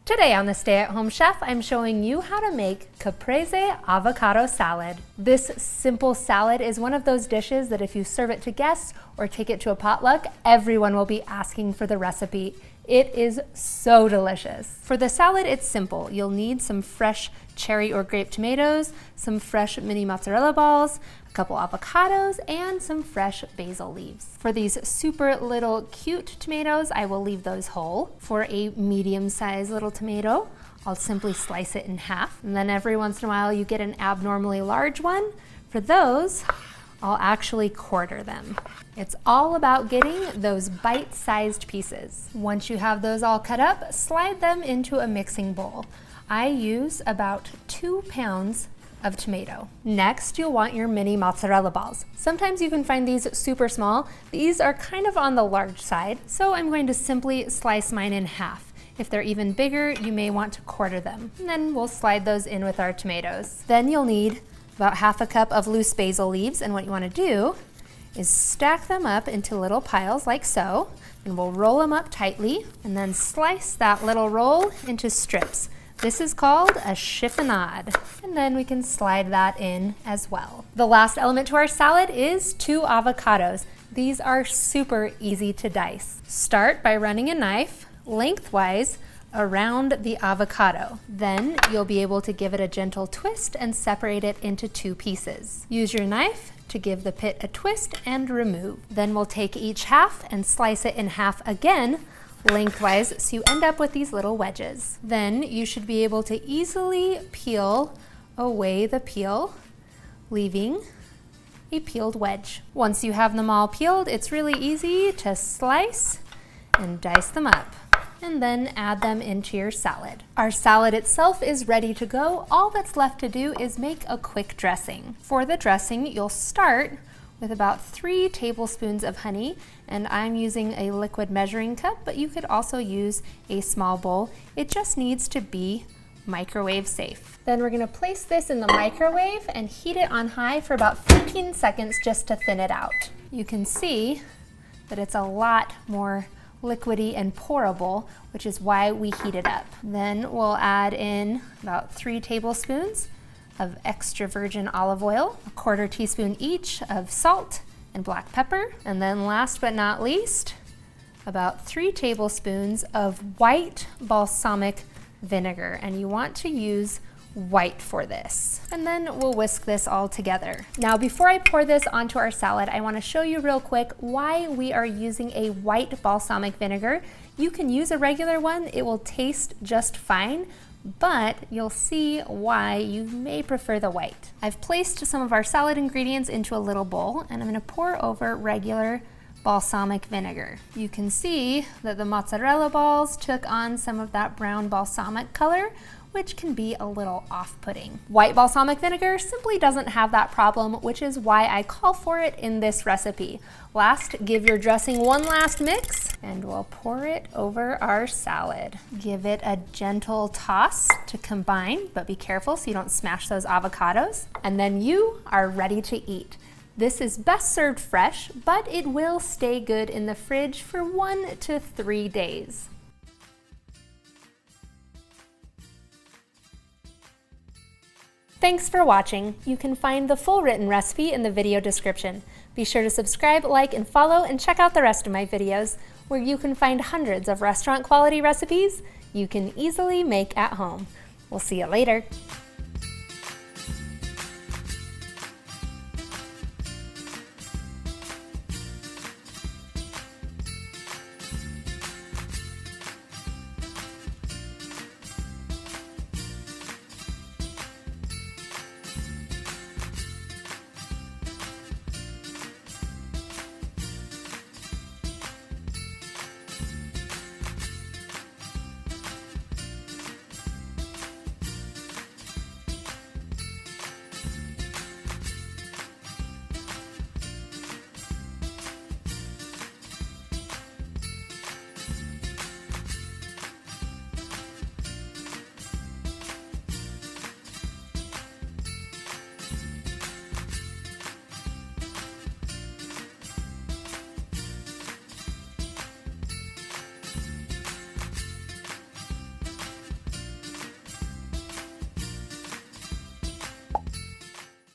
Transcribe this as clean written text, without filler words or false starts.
Today on the Stay at Home Chef, I'm showing you how to make Caprese Avocado Salad. This simple salad is one of those dishes that if you serve it to guests or take it to a potluck, everyone will be asking for the recipe. It is so delicious. For the salad, it's simple. You'll need some fresh cherry or grape tomatoes, some fresh mini mozzarella balls, a couple avocados, and some fresh basil leaves. For these super little cute tomatoes, I will leave those whole. For a medium-sized little tomato, I'll simply slice it in half. And then every once in a while, you get an abnormally large one. For those, I'll actually quarter them. It's all about getting those bite-sized pieces. Once you have those all cut up, slide them into a mixing bowl. I use about 2 pounds of tomato. Next, you'll want your mini mozzarella balls. Sometimes you can find these super small. These are kind of on the large side, so I'm going to simply slice mine in half. If they're even bigger, you may want to quarter them. And then we'll slide those in with our tomatoes. Then you'll need about half a cup of loose basil leaves, and what you want to do is stack them up into little piles like so, and we'll roll them up tightly and then slice that little roll into strips. This is called a chiffonade, and then we can slide that in as well. The last element to our salad is 2 avocados. These are super easy to dice. Start by running a knife lengthwise around the avocado. Then you'll be able to give it a gentle twist and separate it into 2 pieces. Use your knife to give the pit a twist and remove. Then we'll take each half and slice it in half again lengthwise so you end up with these little wedges. Then you should be able to easily peel away the peel, leaving a peeled wedge. Once you have them all peeled, it's really easy to slice and dice them up, and then add them into your salad. Our salad itself is ready to go. All that's left to do is make a quick dressing. For the dressing, you'll start with about 3 tablespoons of honey, and I'm using a liquid measuring cup, but you could also use a small bowl. It just needs to be microwave safe. Then we're gonna place this in the microwave and heat it on high for about 15 seconds just to thin it out. You can see that it's a lot more liquidy and pourable, which is why we heat it up. Then we'll add in about 3 tablespoons of extra virgin olive oil, a 1/4 teaspoon each of salt and black pepper, and then last but not least, about 3 tablespoons of white balsamic vinegar, and you want to use white for this. And then we'll whisk this all together. Now, before I pour this onto our salad, I want to show you real quick why we are using a white balsamic vinegar. You can use a regular one, it will taste just fine, but you'll see why you may prefer the white. I've placed some of our salad ingredients into a little bowl, and I'm going to pour over regular balsamic vinegar. You can see that the mozzarella balls took on some of that brown balsamic color, which can be a little off-putting. White balsamic vinegar simply doesn't have that problem, which is why I call for it in this recipe. Last, give your dressing one last mix, and we'll pour it over our salad. Give it a gentle toss to combine, but be careful so you don't smash those avocados. And then you are ready to eat. This is best served fresh, but it will stay good in the fridge for 1 to 3 days. Thanks for watching. You can find the full written recipe in the video description. Be sure to subscribe, like, and follow, and check out the rest of my videos, where you can find hundreds of restaurant quality recipes you can easily make at home. We'll see you later.